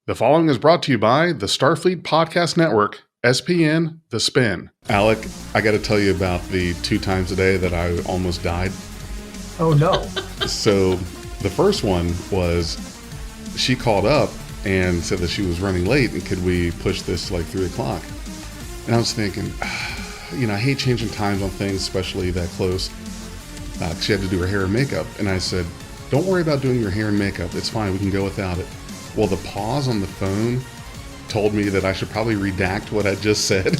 The following is brought to you by the Starfleet Podcast Network, SPN, The Spin. Alec, I got to tell you about the 2 times a day that I almost died. Oh, no. So the first one was she called up and said that she was running late and could we push this like 3 o'clock? And I was thinking, I hate changing times on things, especially that close. She had to do her hair and makeup. And I said, don't worry about doing your hair and makeup. It's fine. We can go without it. Well, the pause on the phone told me that I should probably redact what I just said.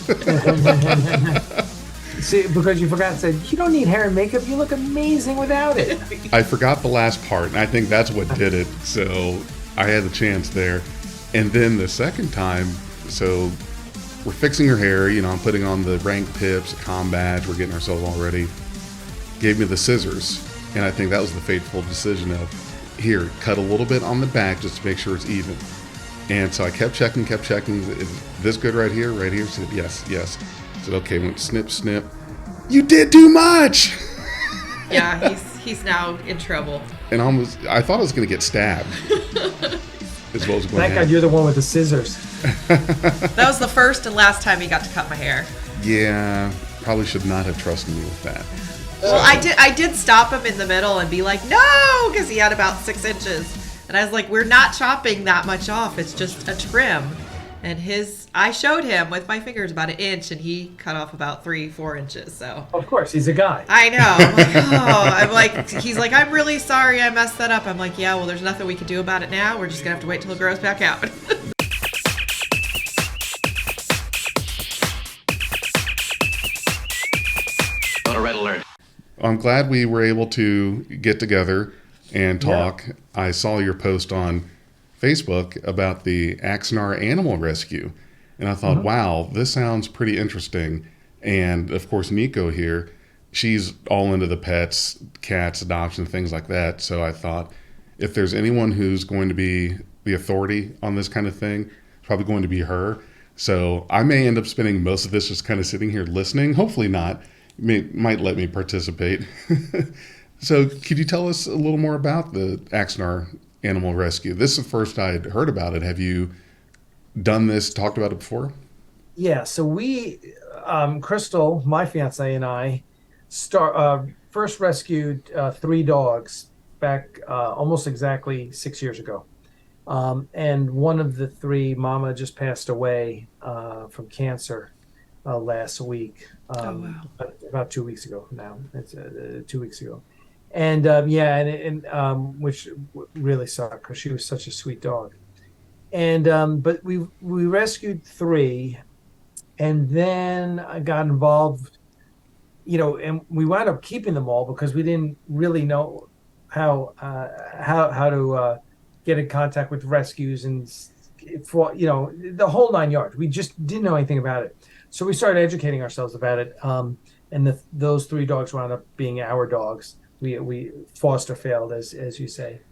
See, because you forgot to say, you don't need hair and makeup. You look amazing without it. I forgot the last part, and I think that's what did it. So I had the chance there. And then the second time, so we're fixing her hair. I'm putting on the rank pips, comm badge. We're getting ourselves all ready. Gave me the scissors, and I think that was the fateful decision of, here, cut a little bit on the back just to make sure it's even. And so I kept checking. Is this good right here? Right here? Said, yes. I said, okay, went snip, snip. You did too much! Yeah, he's now in trouble. And I thought I was going to get stabbed. As well as going Thank God you're the one with the scissors. That was the first and last time he got to cut my hair. Yeah, probably should not have trusted me with that. Well, I did stop him in the middle and be like, no, because he had about 6 inches. And I was like, we're not chopping that much off. It's just a trim. And I showed him with my fingers about 1 inch, and he cut off about 3-4 inches. So of course, he's a guy. I know. He's like, I'm really sorry I messed that up. I'm like, yeah, well, there's nothing we can do about it now. We're just going to have to wait till it grows back out. Red alert. I'm glad we were able to get together and talk. Yeah. I saw your post on Facebook about the Axanar animal rescue, and I thought, wow, this sounds pretty interesting. And of course, Nico here, she's all into the pets, cats, adoption, things like that. So I thought, if there's anyone who's going to be the authority on this kind of thing, it's probably going to be her. So I may end up spending most of this just kind of sitting here listening. Hopefully not. Might let me participate. So could you tell us a little more about the Axanar Animal Rescue? This is the first I'd heard about it. Have you done this, talked about it before? Yeah, so we, Crystal, my fiance, and I first rescued 3 dogs back almost exactly 6 years ago. And one of the 3, Mama, just passed away from cancer last week. Wow. About 2 weeks ago now. It's 2 weeks ago. And which really sucked because she was such a sweet dog. And but we rescued 3, and then I got involved, and we wound up keeping them all because we didn't really know how to get in contact with rescues and the whole 9 yards. We just didn't know anything about it. So we started educating ourselves about it, and those 3 dogs wound up being our dogs. We foster failed, as you say,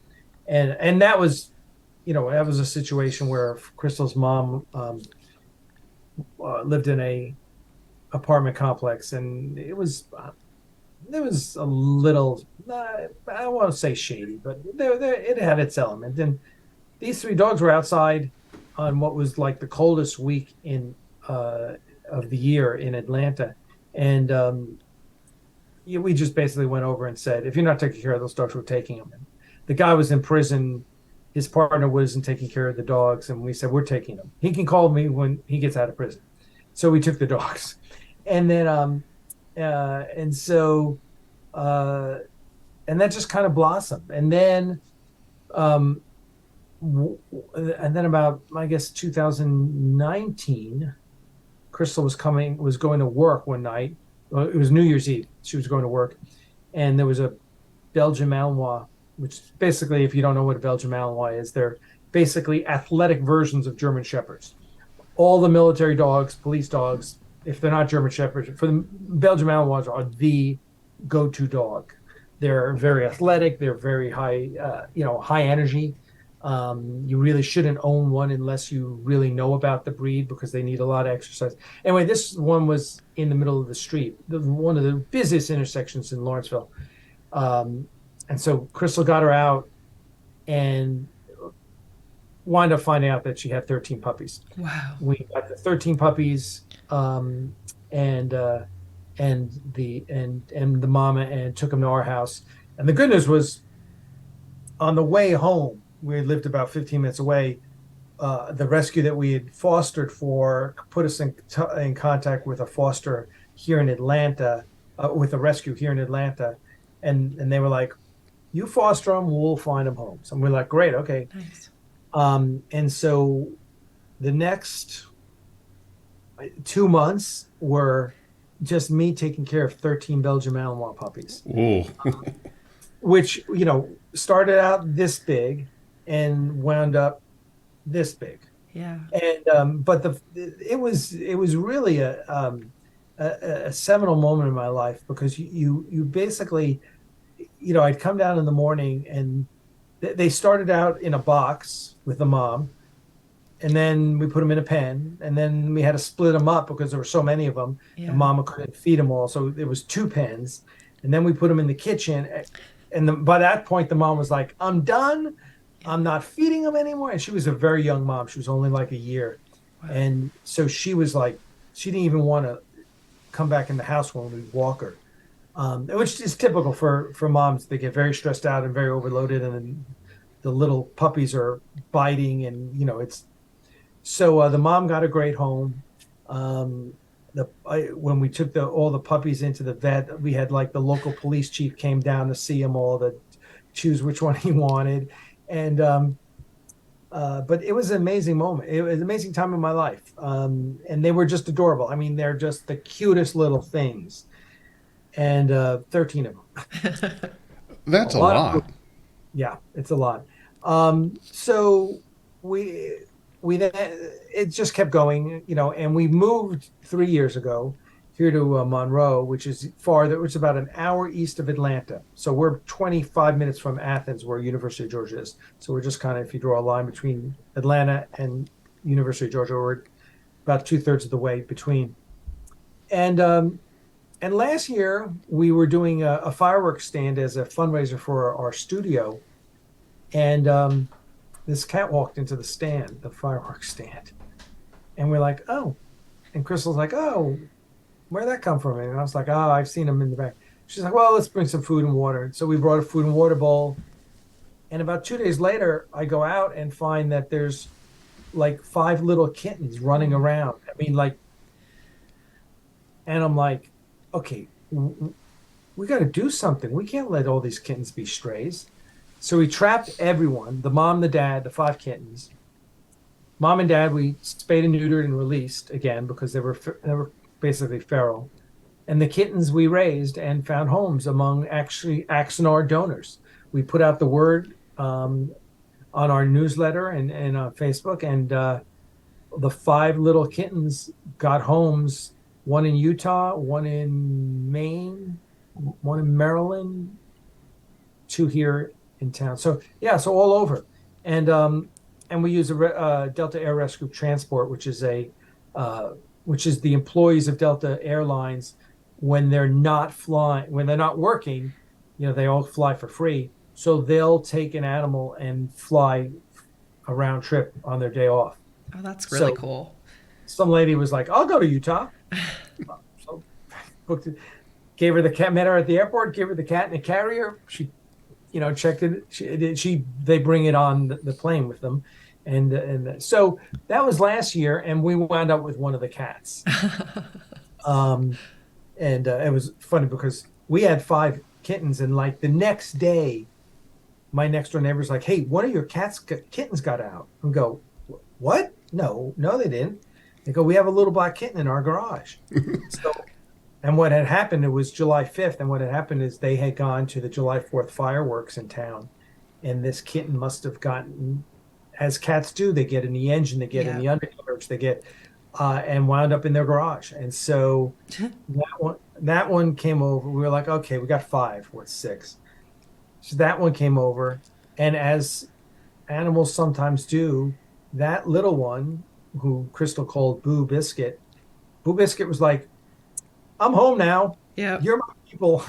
and that was, that was a situation where Crystal's mom lived in a apartment complex, and it was a little, I don't want to say shady, but it had its element. And these 3 dogs were outside on what was like the coldest week of the year in Atlanta, and we just basically went over and said, if you're not taking care of those dogs, we're taking them. And the guy was in prison, his partner wasn't taking care of the dogs, and we said, we're taking them. He can call me when he gets out of prison. So we took the dogs, and then and that just kind of blossomed. And then about, I guess, 2019, Crystal was going to work one night. Well, it was New Year's Eve. She was going to work, and there was a Belgian Malinois, which basically, if you don't know what a Belgian Malinois is, they're basically athletic versions of German Shepherds. All the military dogs, police dogs, if they're not German Shepherds, for the Belgian Malinois are the go-to dog. They're very athletic. They're very high, high energy. You really shouldn't own one unless you really know about the breed because they need a lot of exercise. Anyway, this one was in the middle of the street, one of the busiest intersections in Lawrenceville. And so Crystal got her out, and wound up finding out that she had 13 puppies. Wow. We got the 13 puppies, and the mama, and took them to our house. And the good news was, on the way home, we lived about 15 minutes away. The rescue that we had fostered for put us in contact with a foster here in Atlanta, with a rescue here in Atlanta, and they were like, "You foster them, we'll find them homes." And we're like, "Great, okay." Nice. And so the next 2 months were just me taking care of 13 Belgian Malinois puppies, Ooh. which, started out this big and wound up this big. Yeah. And but it was really a seminal moment in my life, because you basically, I'd come down in the morning, and they started out in a box with the mom, and then we put them in a pen, and then we had to split them up because there were so many of them. Yeah. And mama couldn't feed them all, so there was 2 pens, and then we put them in the kitchen. And by that point, the mom was like, "I'm done. I'm not feeding them anymore." And she was a very young mom. She was only like a year. Wow. And so she was like, she didn't even want to come back in the house when we walk her, which is typical for moms. They get very stressed out and very overloaded, and then the little puppies are biting, and it's so the mom got a great home. When we took all the puppies into the vet, we had like the local police chief came down to see them all, to choose which one he wanted. And but it was an amazing moment. It was an amazing time in my life. And they were just adorable. I mean, they're just the cutest little things. And 13 of them. That's a lot. Yeah, it's a lot. So we then, it just kept going, and we moved 3 years ago here to Monroe, which is farther, which is about an hour east of Atlanta. So we're 25 minutes from Athens, where University of Georgia is. So we're just kind of, if you draw a line between Atlanta and University of Georgia, we're about 2/3 of the way between. And last year we were doing a fireworks stand as a fundraiser for our studio, and this cat walked into the stand, the fireworks stand, and we're like, "Oh," and Crystal's like, "Oh, where'd that come from?" And I was like, "Oh, I've seen him in the back." She's like, "Well, let's bring some food and water." So we brought a food and water bowl, and about 2 days later, I go out and find that there's like 5 little kittens running around. I mean, like, and I'm like, "Okay, we got to do something. We can't let all these kittens be strays." So we trapped everyone, the mom, the dad, the 5 kittens. Mom and dad, we spayed and neutered and released again, because they were basically feral. And the kittens we raised and found homes among actually Axanar donors. We put out the word on our newsletter and on Facebook, and the 5 little kittens got homes, one in Utah, one in Maine, one in Maryland, 2 here in town. So yeah, so all over. And we use a Delta Air Rescue Transport, which is the employees of Delta Airlines when they're not flying, when they're not working, they all fly for free. So they'll take an animal and fly a round trip on their day off. Oh, that's really cool. Some lady was like, "I'll go to Utah." So booked it, gave her the cat, met her at the airport, gave her the cat in a carrier. She checked it. They bring it on the plane with them, and so that was last year, and we wound up with one of the cats. And it was funny because we had 5 kittens, and like the next day, my next door neighbor's like, "Hey, one of your kittens got out." And go, "What? No, they didn't." They go, "We have a little black kitten in our garage." So. And what had happened, it was July 5th, and what had happened is they had gone to the July 4th fireworks in town, and this kitten must have gotten, as cats do, they get in the engine, they get in the undercarriage, they get, and wound up in their garage. And so that one came over. We were like, "Okay, we got 5, what's 6?" So that one came over, and as animals sometimes do, that little one, who Crystal called Boo Biscuit was like, "I'm home now. Yeah, you're my people."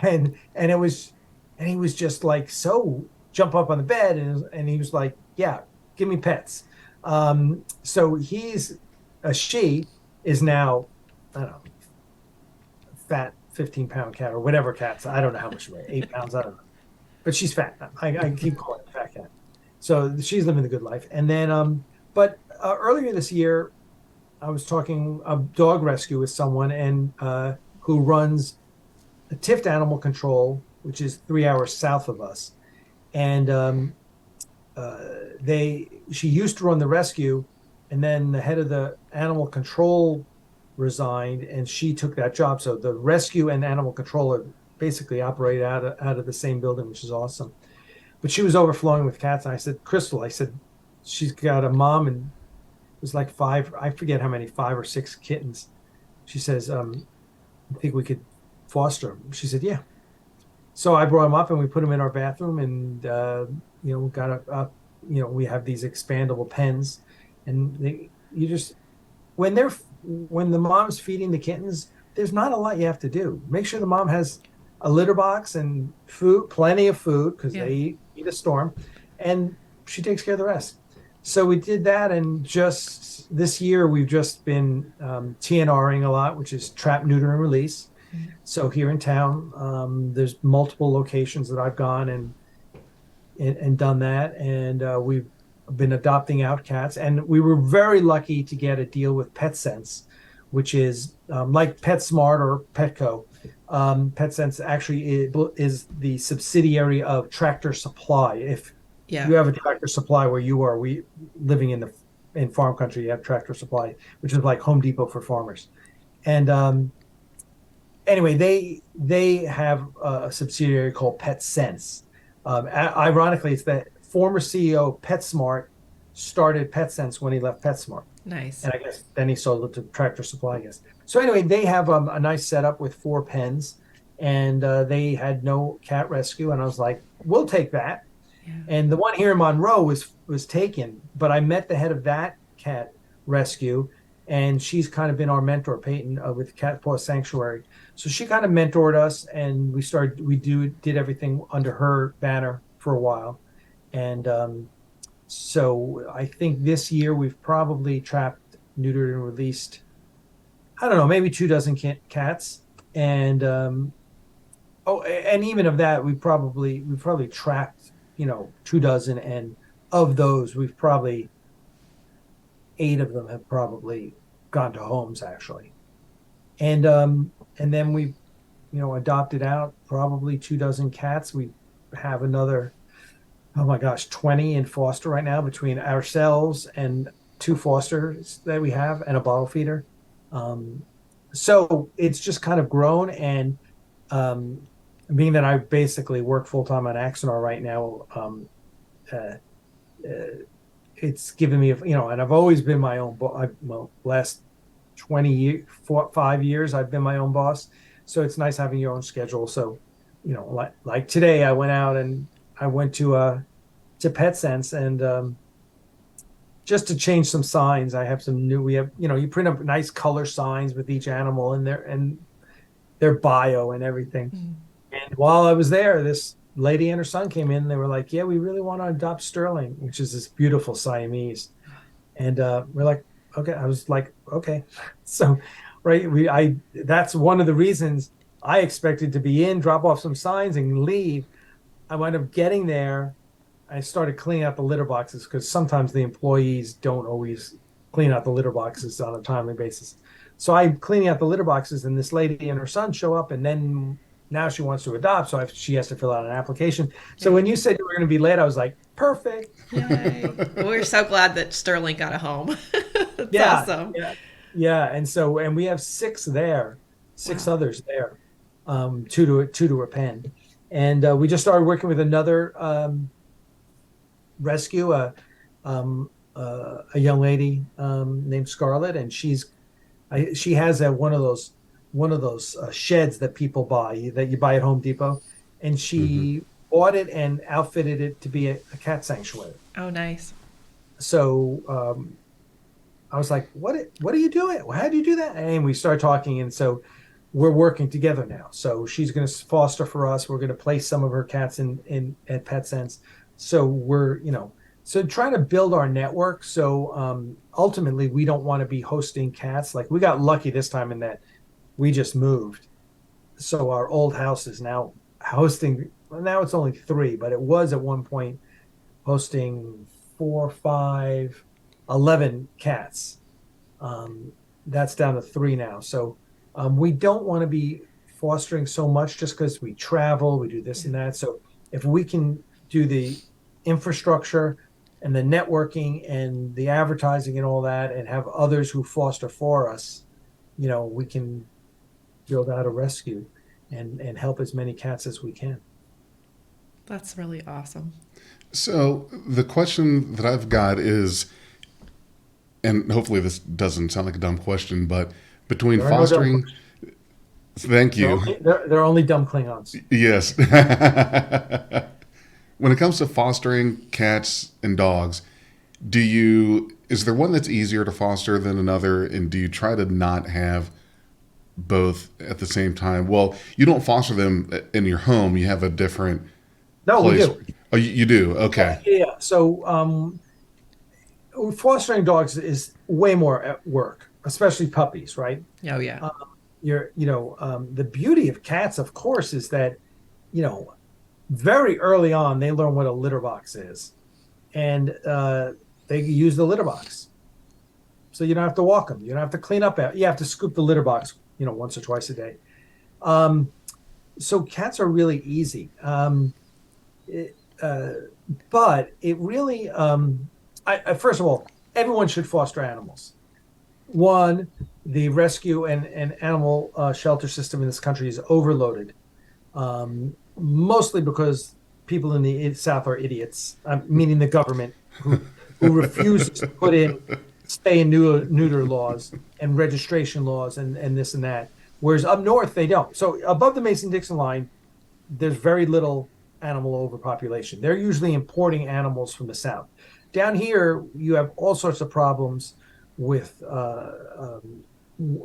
and it was, and he was just like, so jump up on the bed, and he was like, "Yeah, give me pets. So she is now, I don't know, fat 15-pound cat or whatever cats. I don't know how much she weighs, 8 pounds. I don't know, but she's fat. I keep calling her fat cat. So she's living the good life. And then, but earlier this year, I was talking a dog rescue with someone and who runs a Tift Animal Control, which is 3 hours south of us. And she used to run the rescue, and then the head of the animal control resigned, and she took that job. So the rescue and animal control are basically operate out of the same building, which is awesome. But she was overflowing with cats, and I said, Crystal, I said, she's got a mom, and it was like I forget how many, 5 or 6 kittens. She says, I think we could foster them. She said, yeah. So I brought them up, and we put them in our bathroom, and we have these expandable pens, and when the mom's feeding the kittens, there's not a lot you have to do. Make sure the mom has a litter box and food, plenty of food, because they eat a storm, and she takes care of the rest. So we did that, and just this year we've just been TNRing a lot, which is trap, neuter, and release. Mm-hmm. So here in town, there's multiple locations that I've gone and done that, and we've been adopting out cats, and we were very lucky to get a deal with PetSense, which is like PetSmart or Petco. PetSense actually is the subsidiary of Tractor Supply. If you have a Tractor Supply where you are, living in farm country, you have Tractor Supply, which is like Home Depot for farmers. And anyway, they have a subsidiary called PetSense. Ironically, it's the former CEO of PetSmart started PetSense when he left PetSmart. Nice. And I guess then he sold it to Tractor Supply, I guess. So anyway, they have a nice setup with 4 pens, and they had no cat rescue. And I was like, we'll take that. Yeah. And the one here in Monroe was taken, but I met the head of that cat rescue, and she's kind of been our mentor, Peyton, with Cat Paw Sanctuary. So she kind of mentored us, and we did everything under her banner for a while. And so I think this year we've probably trapped, neutered, and released, I don't know, maybe 24 cats. And and even of that, we probably trapped 24, and of those we've probably 8 of them have probably gone to homes actually. And then we adopted out probably 24 cats. We have another, oh my gosh, 20 in foster right now between ourselves and 2 fosters that we have and a bottle feeder. So it's just kind of grown, and being that I basically work full time on Axanar right now, it's given me, and I've always been my own boss. Last 5 years, I've been my own boss. So it's nice having your own schedule. So, like today, I went out and I went to PetSense, and just to change some signs, I have some new. We have, you print up nice color signs with each animal in there and their bio and everything. Mm. And while I was there, this lady and her son came in. And they were like, "Yeah, we really want to adopt Sterling," which is this beautiful Siamese. And we're like, "Okay." I was like, "Okay." So, right, that's one of the reasons I expected to be in, drop off some signs, and leave. I wound up getting there. I started cleaning out the litter boxes because sometimes the employees don't always clean out the litter boxes on a timely basis. So I'm cleaning out the litter boxes, and this lady and her son show up, and then now she wants to adopt, so she has to fill out an application. So when you said you were going to be late, I was like, perfect. Yay. We're so glad that Sterling got a home. That's awesome. Yeah. And we have 6 there, 6 others there, 2 to a pen. And we just started working with another rescue, a young lady named Scarlett, and she has one of those sheds that people buy, that you buy at Home Depot, and she bought it and outfitted it to be a cat sanctuary. Oh, nice. So I was like, what are you doing? How do you do that? And we started talking, and so we're working together now. So she's going to foster for us. We're going to place some of her cats in at PetSense. So we're, So trying to build our network. So ultimately, we don't want to be hosting cats. Like we got lucky this time in that we just moved. So our old house is now hosting. Well, now it's only 3, but it was at one point hosting 4, 5, 11 cats. That's down to 3 now. So we don't want to be fostering so much just because we travel, we do this and that. So if we can do the infrastructure and the networking and the advertising and all that, and have others who foster for us, we can build out a rescue and help as many cats as we can. That's really awesome. So the question that I've got is, and hopefully this doesn't sound like a dumb question, but between There are no fostering, dumb thank you. They're only dumb Klingons. Yes. When it comes to fostering cats and dogs, is there one that's easier to foster than another? And do you try to not have both at the same time? Well, you don't foster them in your home. You have a different No, place. we do. Oh, you do? Okay. Yeah. So fostering dogs is way more at work, especially puppies, right? Oh yeah. The beauty of cats, of course, is that, very early on, they learn what a litter box is, and they use the litter box. So you don't have to walk them. You don't have to clean up. You have to scoop the litter box, once or twice a day. So cats are really easy. But it really, first of all, everyone should foster animals. One, the rescue and animal shelter system in this country is overloaded. Mostly because people in the South are idiots, meaning the government, who refuses to put in spay and neuter laws and registration laws and this and that. Whereas up north, they don't. So above the Mason-Dixon line, there's very little animal overpopulation. They're usually importing animals from the South. Down here, you have all sorts of problems with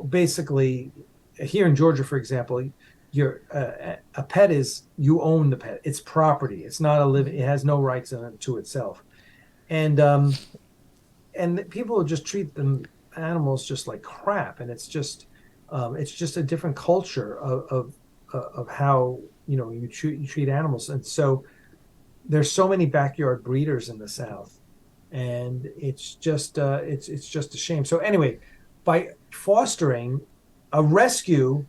basically, here in Georgia, for example, a pet is, you own the pet. It's property. It's not a living. It has no rights to itself, and people just treat them animals just like crap. And it's just a different culture of how you treat animals. And so there's so many backyard breeders in the South, and it's just a shame. So anyway, by fostering a rescue.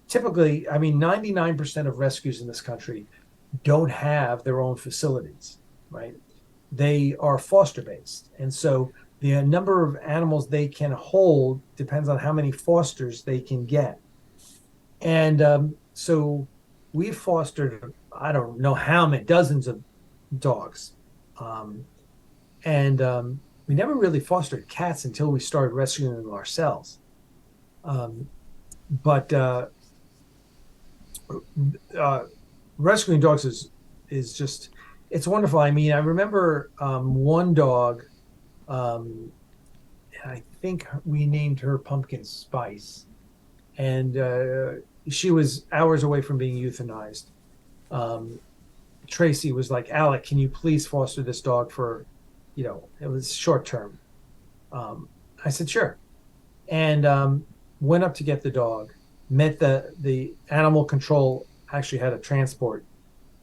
Typically, 99% of rescues in this country don't have their own facilities, right? They are foster based. And so the number of animals they can hold depends on how many fosters they can get. And so we've fostered, I don't know how many, dozens of dogs. And we never really fostered cats until we started rescuing them ourselves. But rescuing dogs is just, it's wonderful. I remember one dog, I think we named her Pumpkin Spice, and she was hours away from being euthanized. Tracy was like, Alec, can you please foster this dog for, it was short term. I said, sure. And went up to get the dog. Met the animal control actually had a transport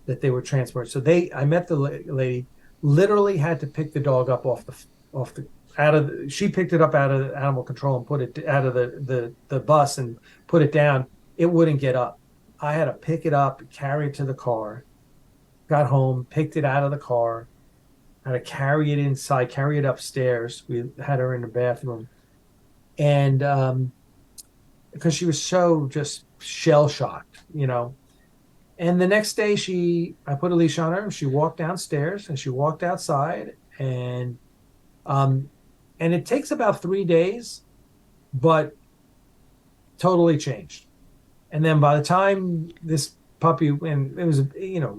that they were transporting. So I met the lady, literally had to pick the dog up she picked it up out of the animal control and put it out of the bus and put it down. It wouldn't get up. I had to pick it up, carry it to the car, got home, picked it out of the car, had to carry it inside, carry it upstairs. We had her in the bathroom. And, because she was so just shell-shocked, And the next day I put a leash on her, and she walked downstairs and she walked outside, and it takes about 3 days, but totally changed. And then by the time this puppy, and it was,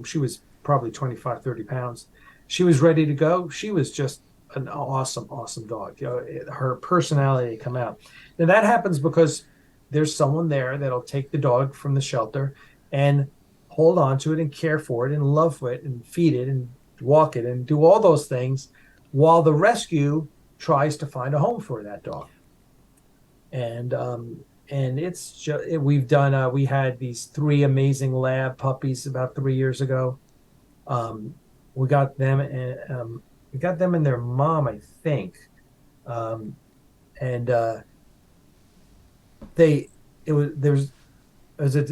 she was probably 25, 30 pounds, she was ready to go. She was just an awesome, awesome dog. Her personality come out. Now that happens because there's someone there that'll take the dog from the shelter and hold on to it and care for it and love it and feed it and walk it, and do all those things while the rescue tries to find a home for that dog. And it's just, we've done, we had these 3 amazing lab puppies about 3 years ago. We got them, and we got them and their mom, I think. And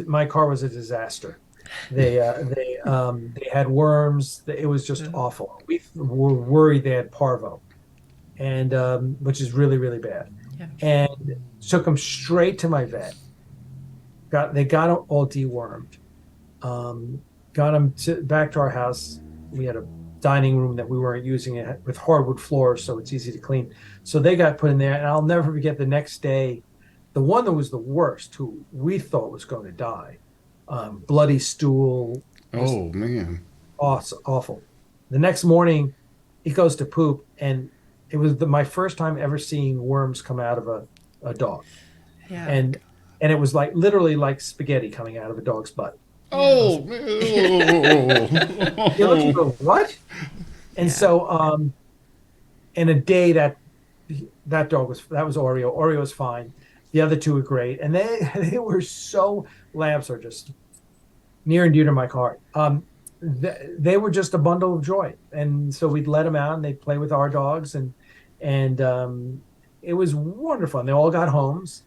my car was a disaster. They had worms. It was just awful. We were worried they had parvo, and which is really, really bad. Yeah. And took them straight to my vet. They got them all dewormed. Got them back to our house. We had a dining room that we weren't using it with hardwood floors, so it's easy to clean. So they got put in there, and I'll never forget the next day, the one that was the worst, who we thought was going to die, bloody stool. Oh man, awful. The next morning, he goes to poop, and it was my first time ever seeing worms come out of a dog. Yeah. And it was like literally like spaghetti coming out of a dog's butt. oh, You look and go, what? And so, in a day that dog was Oreo. Oreo was fine. The other 2 were great, and they were labs are just near and dear to my heart. They were just a bundle of joy, and so we'd let them out and they'd play with our dogs, and it was wonderful. And they all got homes.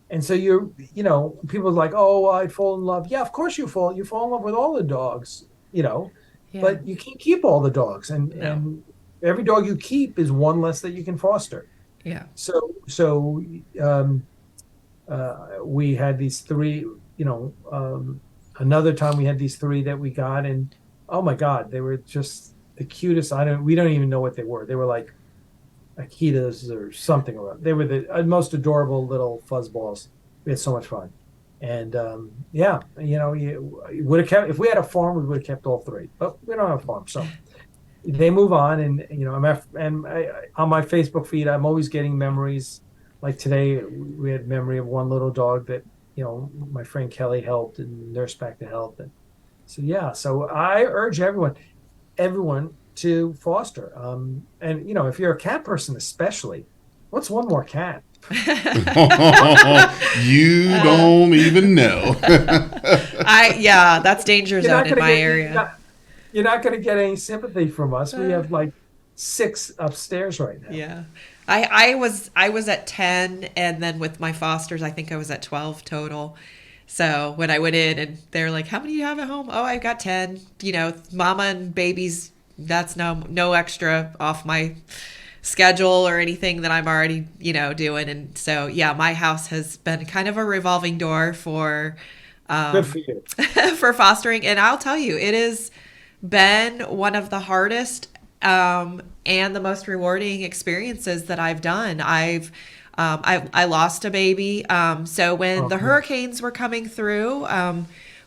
And so people are like, oh, I'd fall in love. Yeah, of course you fall in love with all the dogs, but you can't keep all the dogs. And every dog you keep is one less that you can foster. Yeah. So we had these 3, another time we had these 3 that we got, and oh my God, they were just the cutest. We don't even know what they were. They were like Akitas or something. They were the most adorable little fuzzballs. We had so much fun, and you would have kept. If we had a farm, we would have kept all 3, but we don't have a farm, so they move on. And on my Facebook feed, I'm always getting memories. Like today, we had memory of one little dog that my friend Kelly helped and nursed back to health, and so I urge everyone to foster. And if you're a cat person, especially, what's one more cat? You don't even know. That's danger zone in my area. You're not going to get any sympathy from us. We have like 6 upstairs right now. Yeah. I was at 10, and then with my fosters, I think I was at 12 total. So when I went in and they're like, how many do you have at home? Oh, I've got 10, mama and babies. That's no extra off my schedule or anything that I'm already, doing. And so, my house has been kind of a revolving door for, good for you. for fostering. And I'll tell you, it has been one of the hardest, and the most rewarding experiences that I've done. I lost a baby. So when the hurricanes were coming through,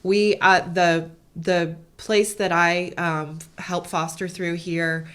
the place that I help foster through here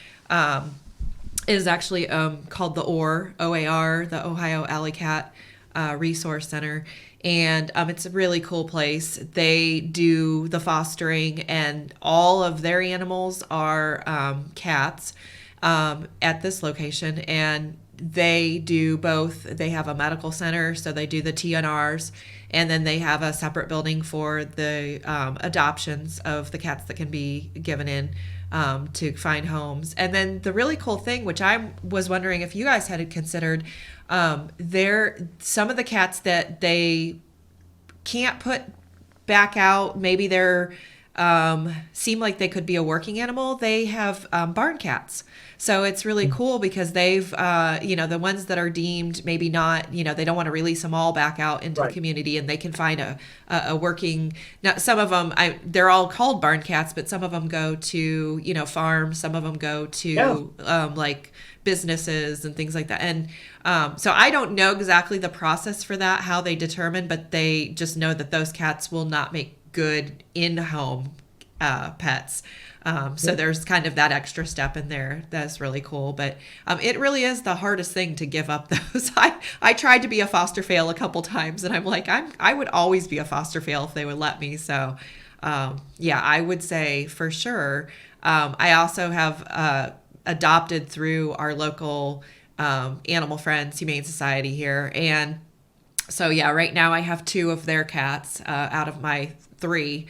is actually called the OAR, the Ohio Alley Cat Resource Center. And it's a really cool place. They do the fostering, and all of their animals are cats at this location. And they do both. They have a medical center, so they do the TNRs, and then they have a separate building for the adoptions of the cats that can be given in to find homes. And then the really cool thing, which I was wondering if you guys had considered, some of the cats that they can't put back out, maybe they're seem like they could be a working animal. They have barn cats. So it's really cool because they've, the ones that are deemed maybe not, they don't want to release them all back out into the community, and they can find a working. Now, some of them, they're all called barn cats, but some of them go to, farms. Some of them go to like businesses and things like that. And so I don't know exactly the process for that, how they determine, but they just know that those cats will not make good in-home pets. So there's kind of that extra step in there. That's really cool. But it really is the hardest thing to give up those. I tried to be a foster fail a couple times, and I'm like, I would always be a foster fail if they would let me. So I would say for sure, I also have adopted through our local Animal Friends Humane Society here. And so, yeah, right now I have 2 of their cats out of my 3.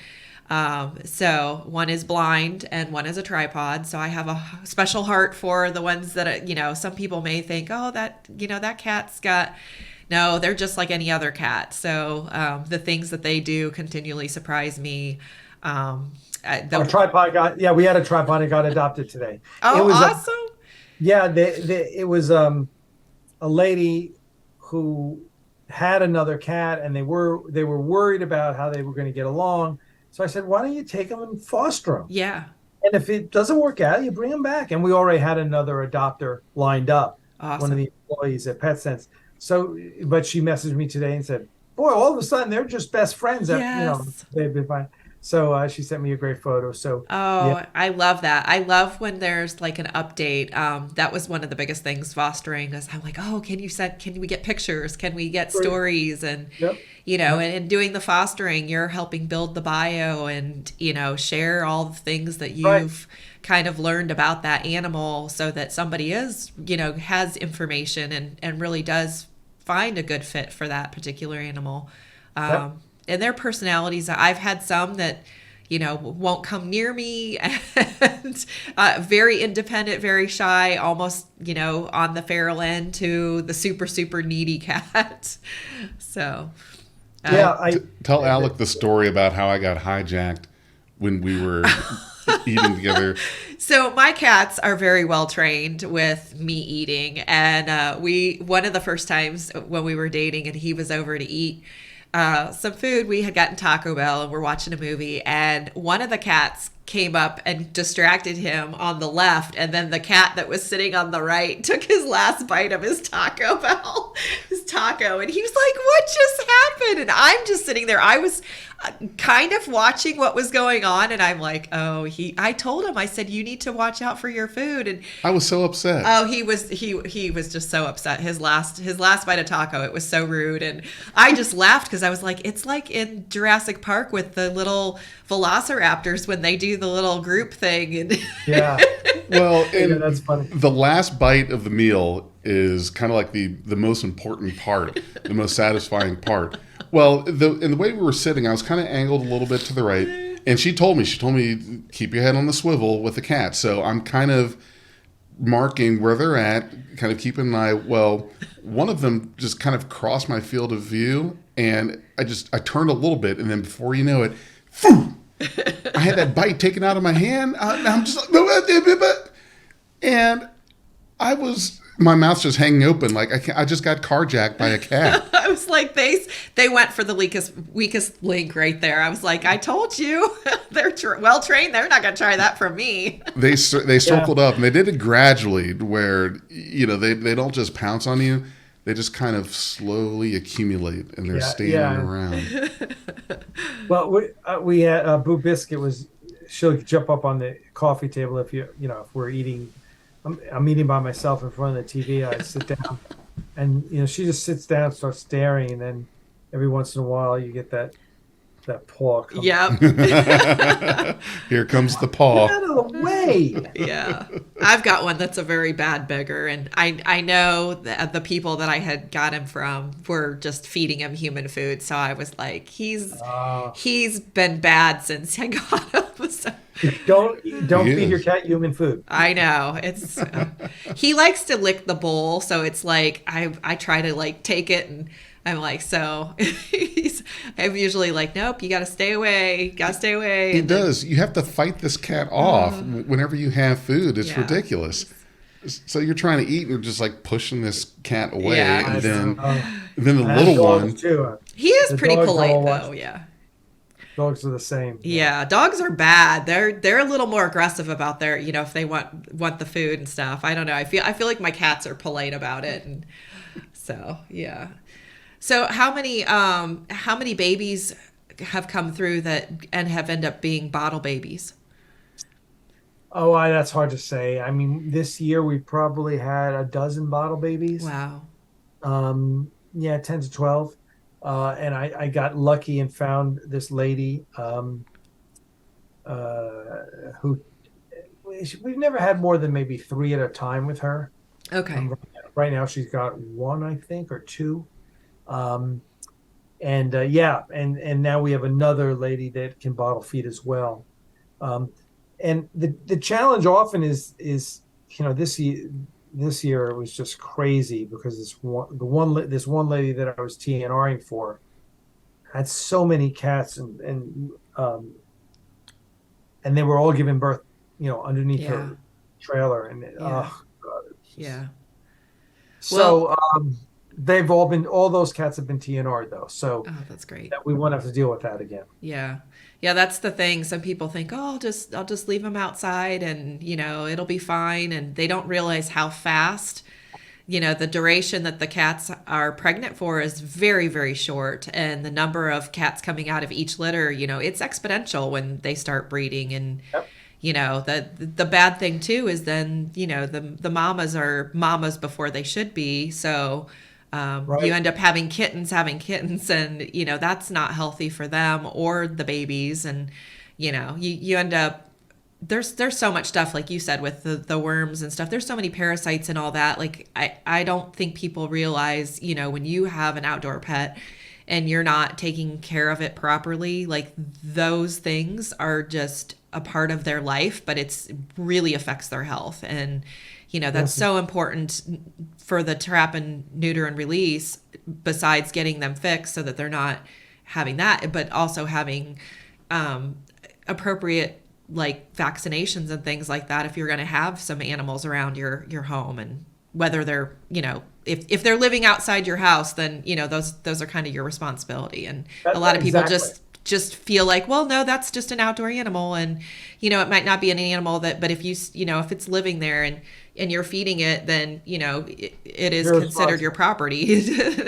So one is blind and one is a tripod. So I have a special heart for the ones that, some people may think, oh, that cat's got, no, they're just like any other cat. So the things that they do continually surprise me. Our tripod we had a tripod that got adopted today. Oh, it was awesome. It was a lady who had another cat, and they were worried about how they were going to get along. So I said, why don't you take them and foster them? Yeah. And if it doesn't work out, you bring them back. And we already had another adopter lined up, Awesome. One of the employees at PetSense. So, but she messaged me today and said, boy, all of a sudden they're just best friends. Yes. They've been fine. So she sent me a great photo. So yeah. I love that. I love when there's like an update. That was one of the biggest things fostering is I'm like, oh, can we get pictures? Can we get stories? And, and doing the fostering, you're helping build the bio and, share all the things that you've kind of learned about that animal so that somebody is, has information and really does find a good fit for that particular animal. And their personalities, I've had some that, won't come near me and very independent, very shy, almost, on the feral end to the super, super needy cat. So. Tell Alec the story about how I got hijacked when we were eating together. So my cats are very well trained with me eating. And one of the first times when we were dating and he was over to eat, some food, we had gotten Taco Bell and we're watching a movie, and one of the cats came up and distracted him on the left, and then the cat that was sitting on the right took his last bite of his Taco Bell, his taco, and he was like, what just happened? And I'm just sitting there. I was kind of watching what was going on, and I'm like, I told him, I said, you need to watch out for your food. And I was so upset. Oh, he was just so upset. His last bite of taco, it was so rude. And I just laughed because I was like, it's like in Jurassic Park with the little velociraptors when they do the little group thing. And yeah. Well, that's funny. The last bite of the meal is kind of like the most important part, the most satisfying part. Well, in the way we were sitting, I was kind of angled a little bit to the right, and she told me, keep your head on the swivel with the cat. So I'm kind of marking where they're at, kind of keeping an eye. Well, one of them just kind of crossed my field of view, and I turned a little bit, and then before you know it, I had that bite taken out of my hand. I'm just like, and my mouth's just hanging open. Like I just got carjacked by a cat. I was like, they went for the weakest link right there. I was like, I told you, they're well trained. They're not going to try that from me. They circled up, and they did it gradually, where they don't just pounce on you. They just kind of slowly accumulate, and they're standing around. Well, we had Boo Biscuit she'll jump up on the coffee table if if we're eating. I'm eating by myself in front of the TV. I sit down, and she just sits down and starts staring, and then every once in a while you get that paw. Yep. Here comes the paw. Get out of the way. Yeah. I've got one that's a very bad beggar, and I know that the people that I had got him from were just feeding him human food, so I was like, he's been bad since I got him. So. Don't feed your cat human food. I know. It's he likes to lick the bowl, so it's like I try to like take it, and I'm like, so I'm usually like, nope, you gotta stay away. He does. You have to fight this cat off whenever you have food. It's ridiculous. So you're trying to eat and you're just like pushing this cat away, and then the little one too. He is pretty polite though, yeah. Dogs are the same. Yeah, dogs are bad. They're a little more aggressive about their, if they want the food and stuff. I don't know. I feel like my cats are polite about it, and so yeah. So how many babies have come through that and have ended up being bottle babies? Oh, that's hard to say. I mean, this year we probably had a dozen bottle babies. Wow. 10 to 12. And I got lucky and found this lady who we've never had more than maybe 3 at a time with her. Okay. Right now she's got 1, I think, or 2. And now we have another lady that can bottle feed as well. And the challenge often is this year it was just crazy because this one lady that I was TNRing for had so many cats and they were all giving birth, underneath her trailer, and oh God, Yeah. so all those cats have been TNR'd though, so Oh, that's great. that we won't have to deal with that again. Yeah. Yeah, that's the thing. Some people think, "Oh, I'll just leave them outside and, it'll be fine." And they don't realize how fast, the duration that the cats are pregnant for is very, very short. And the number of cats coming out of each litter, it's exponential when they start breeding. And, Yep. the bad thing too is then, the mamas are mamas before they should be. So, Right. you end up having kittens, and, that's not healthy for them or the babies. And, you end up, there's so much stuff, like you said, with the worms and stuff. There's so many parasites and all that. Like, I don't think people realize, when you have an outdoor pet and you're not taking care of it properly, like those things are just a part of their life, but it's really affects their health. And, that's so important for the trap and neuter and release, besides getting them fixed so that they're not having that, but also having appropriate like vaccinations and things like that if you're going to have some animals around your home. And whether they're, if they're living outside your house, then, those are kind of your responsibility. And a lot of people just feel like, well, no, that's just an outdoor animal. And, it might not be an animal but if if it's living there and you're feeding it, then, it is considered your property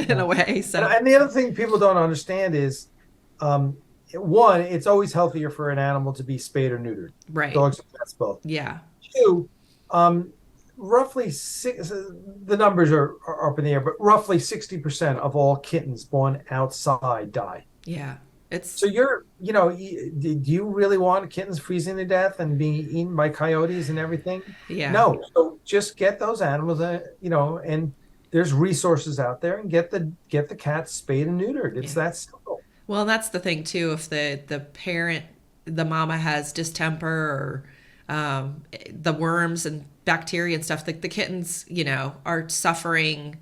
in a way. So, and the other thing people don't understand is, one, it's always healthier for an animal to be spayed or neutered. Right. Dogs and cats both. Yeah. 2, roughly the numbers are up in the air, but roughly 60% of all kittens born outside die. Yeah. So do you really want kittens freezing to death and being eaten by coyotes and everything? Yeah. No. So just get those animals, and there's resources out there, and get the cats spayed and neutered. It's that simple. Well, that's the thing too. If the parent, the mama has distemper or the worms and bacteria and stuff, the kittens, are suffering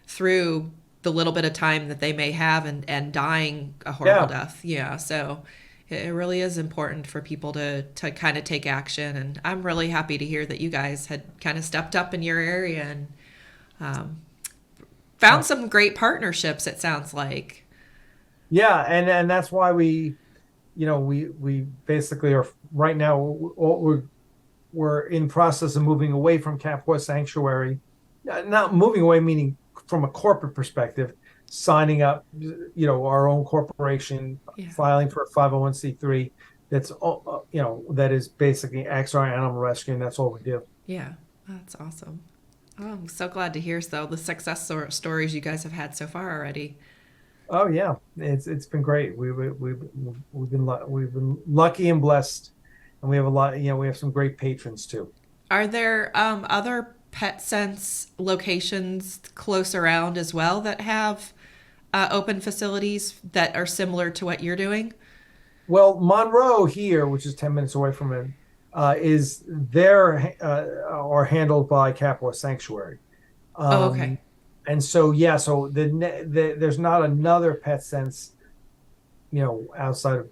through the little bit of time that they may have and dying a horrible death. Yeah. So it really is important for people to kind of take action. And I'm really happy to hear that you guys had kind of stepped up in your area and found some great partnerships, it sounds like. Yeah. And that's why we basically are right now, we're in process of moving away from Cat Paw Sanctuary. Not moving away, meaning from a corporate perspective, signing up, our own corporation, filing for a 501c3. That's that is basically Axanar Animal Rescue, and that's all we do. Yeah, that's awesome. Oh, I'm so glad to hear the success stories you guys have had so far already. Oh yeah, it's been great. We've been lucky and blessed, and we have a lot. We have some great patrons too. Are there other PetSense locations close around as well that have open facilities that are similar to what you're doing? Well, Monroe here, which is 10 minutes away from it, are handled by Cat Paw Sanctuary. Okay. And so so there's not another PetSense, outside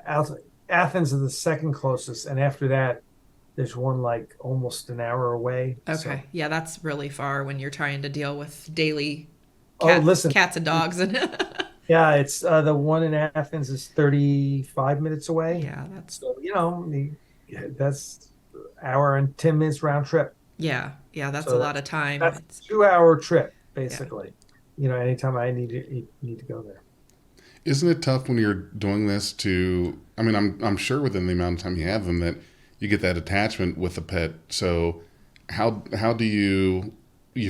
of Athens is the second closest, and after that, there's one like almost an hour away. Okay. So. Yeah, that's really far when you're trying to deal with daily cats and dogs. Yeah, it's the one in Athens is 35 minutes away. Yeah, that's that's hour and 10 minutes round trip. Yeah, that's a lot of time. That's a 2-hour trip basically. Yeah. Anytime I need to go there. Isn't it tough when you're doing this I'm sure within the amount of time you have them that you get that attachment with the pet. So how do you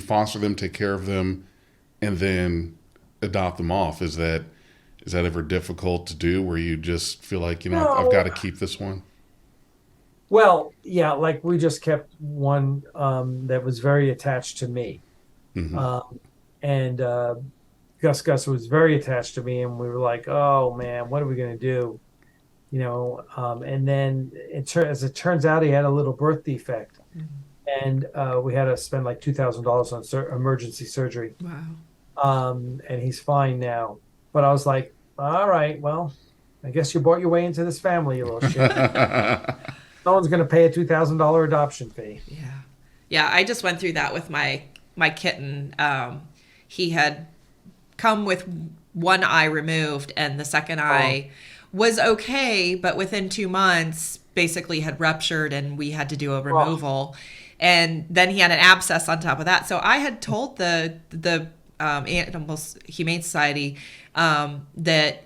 foster them, take care of them, and then adopt them off? Is that ever difficult to do where you just feel like, No. I've got to keep this one? Well, yeah, like we just kept one that was very attached to me. Hmm. And Gus was very attached to me, and we were like, "Oh man, what are we gonna do?" And then as it turns out, he had a little birth defect, and we had to spend like $2,000 on emergency surgery. Wow. And he's fine now. But I was like, "All right, well, I guess you bought your way into this family, you little shit. No one's gonna pay a $2,000 adoption fee." Yeah. Yeah, I just went through that with my kitten. He had come with one eye removed, and the second eye was okay, but within 2 months basically had ruptured, and we had to do a removal. And then he had an abscess on top of that. So I had told the Animal Humane Society that,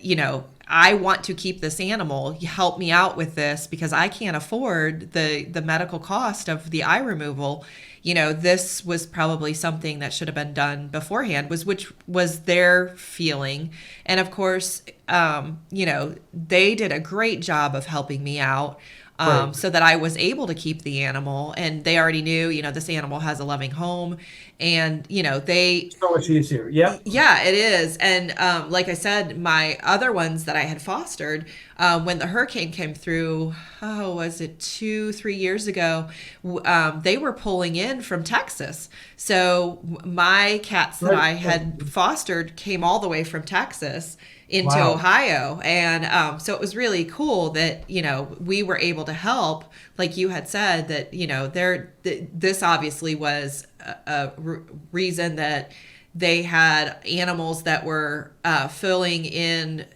I want to keep this animal. You help me out with this because I can't afford the medical cost of the eye removal. This was probably something that should have been done beforehand, which was their feeling. And of course, they did a great job of helping me out. Right. So that I was able to keep the animal, and they already knew, this animal has a loving home, and they So much easier. Yeah. yeah, it is. And like I said, my other ones that I had fostered, when the hurricane came through, was it 2, 3 years ago? They were pulling in from Texas. So my cats that I had fostered came all the way from Texas into Wow. Ohio. And so it was really cool that, we were able to help. Like you had said, that, this obviously was a reason that they had animals that were filling in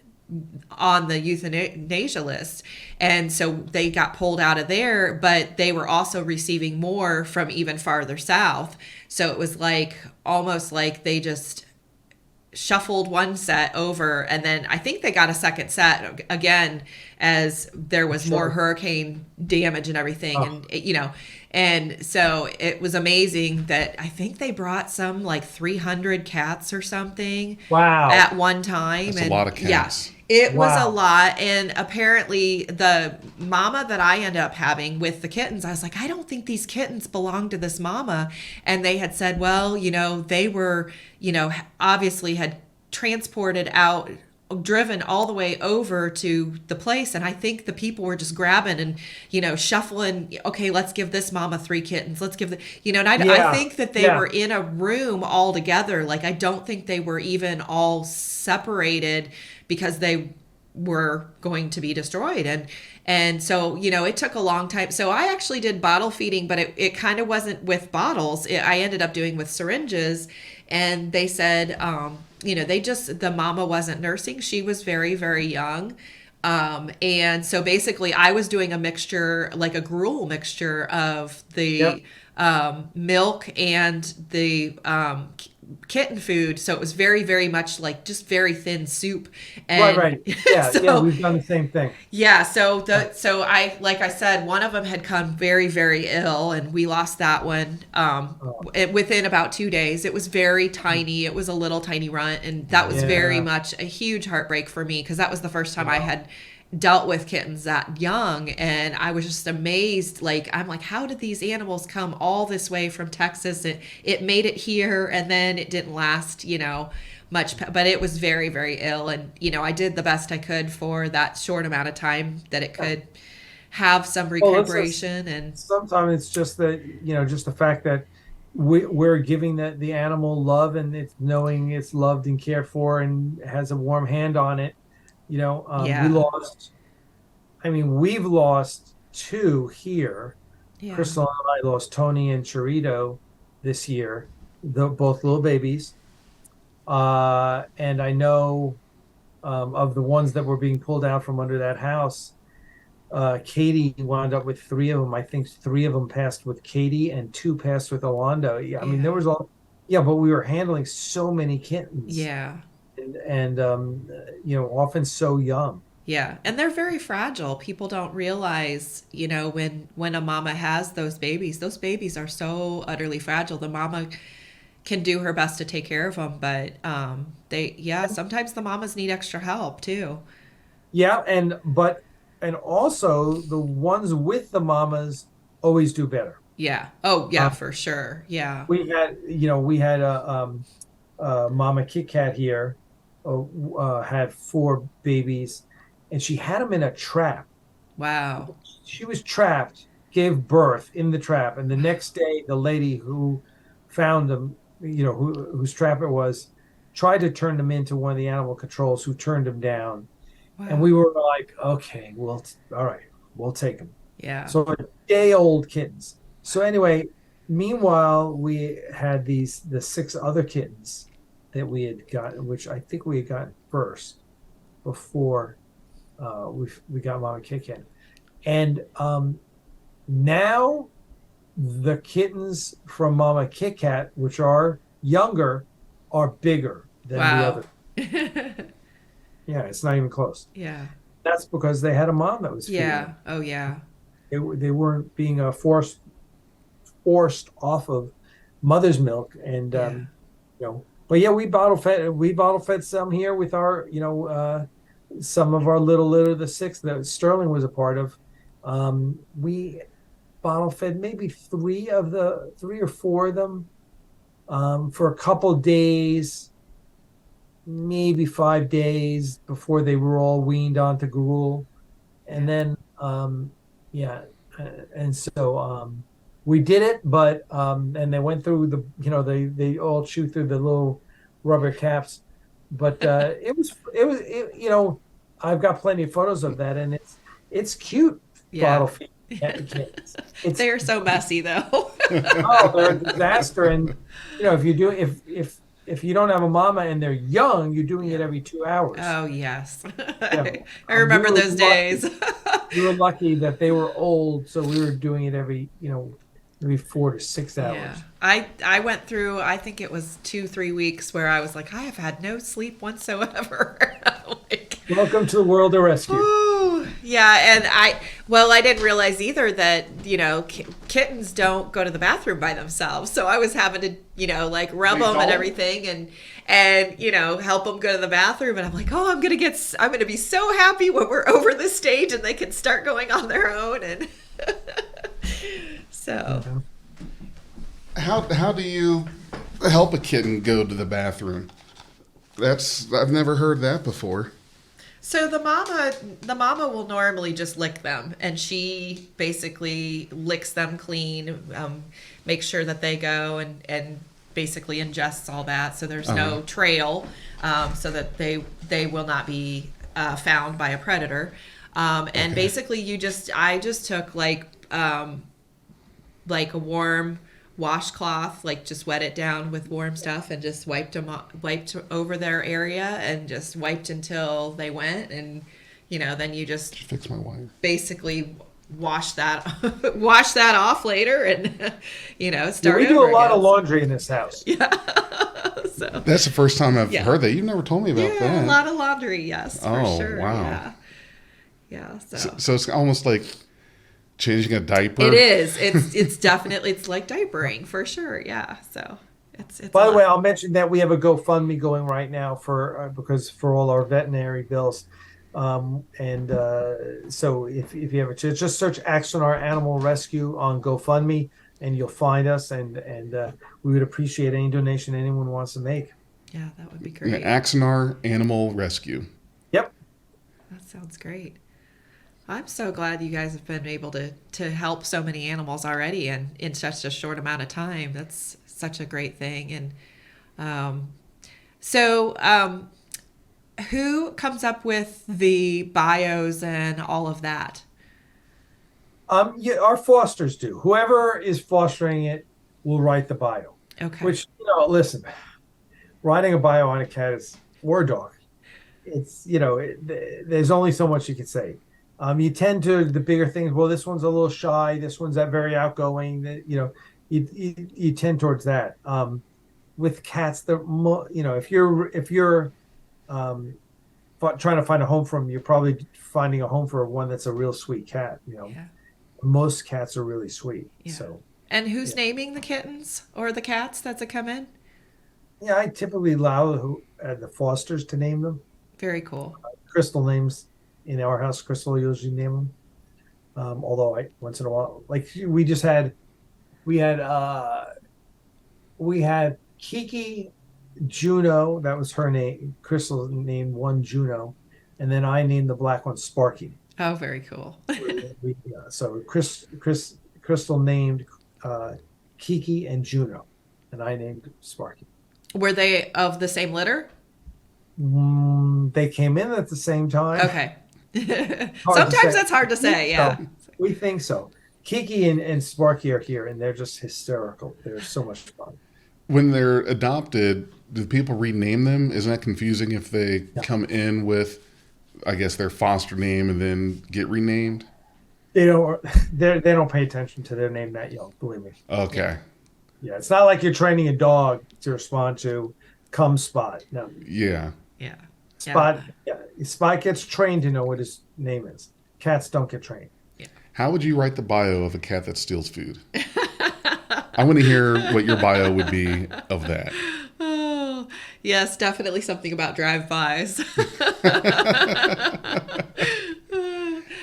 on the euthanasia list. And so they got pulled out of there, but they were also receiving more from even farther south. So it was like almost like they just shuffled one set over, and then I think they got a second set again as there was more hurricane damage and everything. And so it was amazing that I think they brought some like 300 cats or something Wow. at one time. That's and a lot of cats. Yeah, it was a Wow. lot. And apparently the mama that I ended up having with the kittens, I was like, I don't think these kittens belong to this mama. And they had said, well, they were, obviously had transported out, driven all the way over to the place, and I think the people were just grabbing and shuffling. Okay, let's give this mama 3 kittens. Let's give and I think that they were in a room all together. Like I don't think they were even all separated because they were going to be destroyed. And so it took a long time. So I actually did bottle feeding, but it kind of wasn't with bottles. I ended up doing with syringes, and they said the mama wasn't nursing. She was very, very young. And so basically I was doing a mixture, like a gruel mixture of the milk and the kitten food. So it was very, very much like just very thin soup. And Right. Yeah. so, We've done the same thing. yeah, so I, like I said, one of them had come very, very ill, and we lost that one within about 2 days. It was very tiny. It was a little tiny runt, and that was very much a huge heartbreak for me because that was the first time I had dealt with kittens that young, and I was just amazed. Like I'm like, how did these animals come all this way from Texas? It made it here, and then it didn't last, much, but it was very, very ill. And I did the best I could for that short amount of time that it could have some recuperation. And Sometimes it's just that just the fact that we're giving the animal love, and it's knowing it's loved and cared for and has a warm hand on it. We lost. I mean, we've lost 2 here. yeah. Crystal and I lost Tony and Chirito this year, both little babies. And I know of the ones that were being pulled out from under that house, Katie wound up with 3 of them. I think 3 of them passed with Katie and 2 passed with Orlando. Yeah, I mean, there was all, but we were handling so many kittens. Yeah. And often so young. Yeah, and they're very fragile. People don't realize, when a mama has those babies are so utterly fragile. The mama can do her best to take care of them, but sometimes the mamas need extra help too. Yeah, but and also the ones with the mamas always do better. Yeah. Oh, yeah, Um, for sure. Yeah. we had a mama Kit Kat here, had 4 babies, and she had them in a trap. Wow. She was trapped, gave birth in the trap, and the next day, the lady who found them, whose trap it was, tried to turn them into one of the animal controls, who turned them down. And we Wow. were like, okay, well, all right, we'll take them. Yeah. So day-old kittens. So anyway, meanwhile, we had the 6 other kittens that we had gotten, which I think we had gotten first before we got Mama Kit Kat. And now the kittens from Mama Kit Kat, which are younger, are bigger than the Wow. other. Yeah, it's not even close. Yeah. That's because they had a mom that was feeding Yeah. them. Oh, yeah. They weren't being forced off of mother's milk, and Yeah. But yeah, we bottle fed some here with our some of our little litter, the 6 that Sterling was a part of. We bottle fed maybe 3 or 4 of them for a couple days, maybe 5 days before they were all weaned onto gruel. And then yeah, and so we did it, but and they went through they all chew through the little rubber caps, but I've got plenty of photos of that, and it's cute. Yeah. Bottle feed kittens. It's They're so messy, though. they're a disaster. And if you don't have a mama and they're young, you're doing it every 2 hours. Oh, yes. Yeah. I remember We were those lucky. days. We were lucky that they were old, so we were doing it every 4 to 6 hours. Yeah. I went through, I think it was 2-3 weeks where I was like, I have had no sleep whatsoever. Like, Welcome to the world of rescue. ooh, yeah, and I didn't realize either that, kittens don't go to the bathroom by themselves. So I was having to, like rub They them and don't? everything and help them go to the bathroom. And I'm like, oh, I'm going to be so happy when we're over this stage and they can start going on their own. And so, How do you help a kitten go to the bathroom? I've never heard that before. so the mama will normally just lick them, and she basically licks them clean, makes sure that they go and basically ingests all that, so there's no trail, so that they will not be found by a predator. And basically, I just took like a warm washcloth, like just wet it down with warm stuff and just wiped over their area and just wiped until they went. And then you just Fix my wire. basically wash that off later and start we do over a lot again. of laundry in this house. So That's the first time I've Yeah. heard that. You've never told me about yeah, that. a lot of laundry, yes, for Oh, sure. wow. Yeah. So it's almost like changing a diaper. It is. It's definitely, it's like diapering for sure. Yeah. So it's By a the way, lot. I'll mention that we have a GoFundMe going right now for all our veterinary bills. So if you ever just search Axanar Animal Rescue on GoFundMe and you'll find us, and we would appreciate any donation anyone wants to make. Yeah, that would be Yeah, great. Axanar Animal Rescue. Yep. That sounds great. I'm so glad you guys have been able to help so many animals already and in such a short amount of time. That's such a great thing. And who comes up with the bios and all of that? Yeah, our fosters do. Whoever is fostering it will write the bio. Okay. Which, listen, writing a bio on a cat or a dog, it's there's only so much you can say. You tend to the bigger things. Well, this one's a little shy. This one's very outgoing. You tend towards that. With cats, if you're trying to find a home for them, you're probably finding a home for one that's a real sweet cat. Yeah. Most cats are really sweet. Yeah. So And who's naming the kittens or the cats that's come in? yeah, I typically allow the fosters to name them. Very cool. Crystal names in our house, Crystal will usually name them. Although once in a while, like we had Kiki, Juno, that was her name. Crystal named one Juno, and then I named the black one Sparky. Oh, very cool. So Crystal named Kiki and Juno, and I named Sparky. Were they of the same litter? They came in at the same time. Okay. Sometimes that's hard to say. Yeah. So, we think so. Kiki and Sparky are here, and they're just hysterical. They're so much fun. When they're adopted, do people rename them? Isn't that confusing if they come in with, I guess, their foster name and then get renamed? They don't pay attention to their name that young, believe me. Okay. Yeah, it's not like you're training a dog to respond to come Spot. No. Yeah. Yeah. Spot gets trained to know what his name is. Cats don't get trained. How would you write the bio of a cat that steals food? I want to hear what your bio would be of that. Oh, yes, definitely something about drive-bys.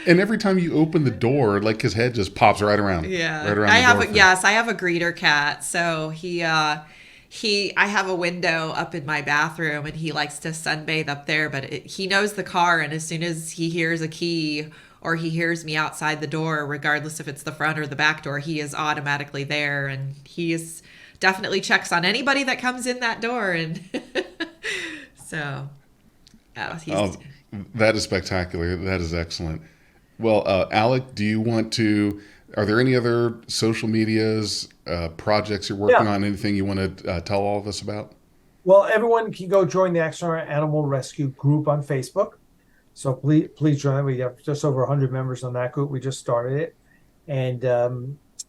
And every time you open the door, like his head just pops right around. Yeah. Right around I the door. I have a greeter cat. So I have a window up in my bathroom and he likes to sunbathe up there, but he knows the car. And as soon as he hears a key or he hears me outside the door, regardless if it's the front or the back door, he is automatically there. And he is definitely checks on anybody that comes in that door. And so, that is spectacular. That is excellent. Well, Alec, are there any other social medias, projects you're working on, anything you want to tell all of us about? Well, everyone can go join the Axanar Animal Rescue group on Facebook. So please join. We have just over 100 members on that group. We just started it. And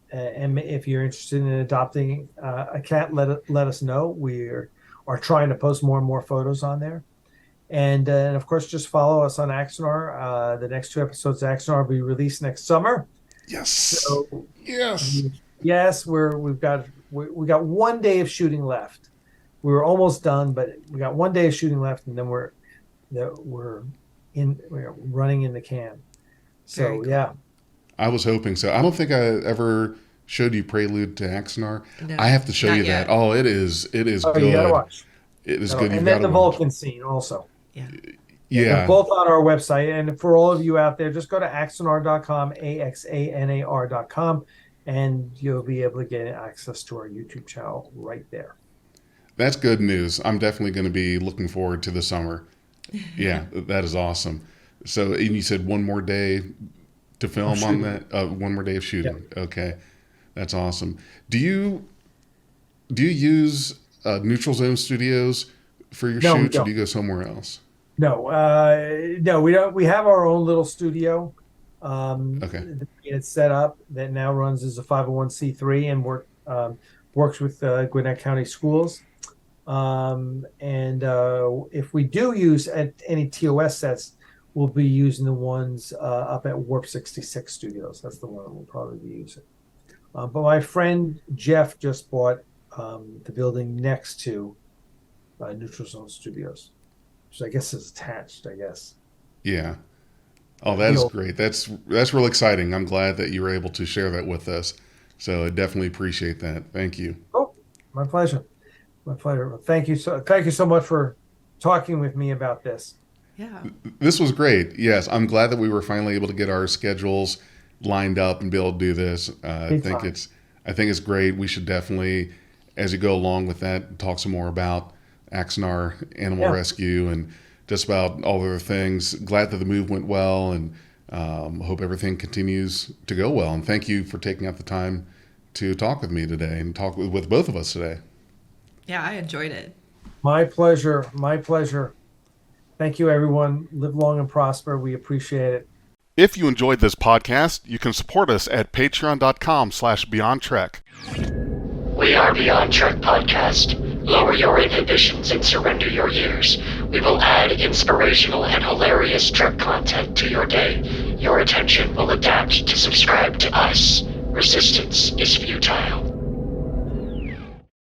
if you're interested in adopting a cat, let us know. We are trying to post more and more photos on there. And of course, just follow us on Axanar. The next 2 episodes of Axanar will be released next summer. Yes. So, yes. We've got 1 day of shooting left. We were almost done, but we got 1 day of shooting left, and then we're running in the can. So cool. Yeah. I was hoping so. I don't think I ever showed you Prelude to Axanar. No, I have to show you that. Oh, it is good. You gotta watch. It is good. And then the Vulcan scene also. Yeah. They're both on our website. And for all of you out there, just go to axanar.com, AXANAR.com, and you'll be able to get access to our YouTube channel right there. That's good news. I'm definitely going to be looking forward to the summer. Yeah, that is awesome. So, and you said 1 more day to film on that? 1 more day of shooting. Yep. Okay. That's awesome. Do you use Neutral Zone Studios for your shoots, or do you go somewhere else? No, we don't. We have our own little studio. Okay. It's set up that now runs as a 501c3 and works with Gwinnett County Schools. And if we do use any TOS sets, we'll be using the ones up at Warp 66 Studios. That's the one we'll probably be using. But my friend Jeff just bought the building next to Neutral Zone Studios, which I guess is attached, I guess. Yeah. Oh, that is great. That's real exciting. I'm glad that you were able to share that with us. So I definitely appreciate that. Thank you. Oh, my pleasure. My pleasure. Thank you so much for talking with me about this. Yeah. This was great. Yes, I'm glad that we were finally able to get our schedules lined up and be able to do this. I think it's great. We should definitely, as you go along with that, talk some more about Axanar Animal Rescue and just about all other things. Glad that the move went well, and hope everything continues to go well. And thank you for taking out the time to talk with me today and talk with both of us today. Yeah, I enjoyed it. My pleasure. My pleasure. Thank you, everyone. Live long and prosper. We appreciate it. If you enjoyed this podcast, you can support us at patreon.com/BeyondTrek. We are Beyond Trek Podcast. Lower your inhibitions and surrender your years. We will add inspirational and hilarious Trek content to your day. Your attention will adapt to subscribe to us. Resistance is futile.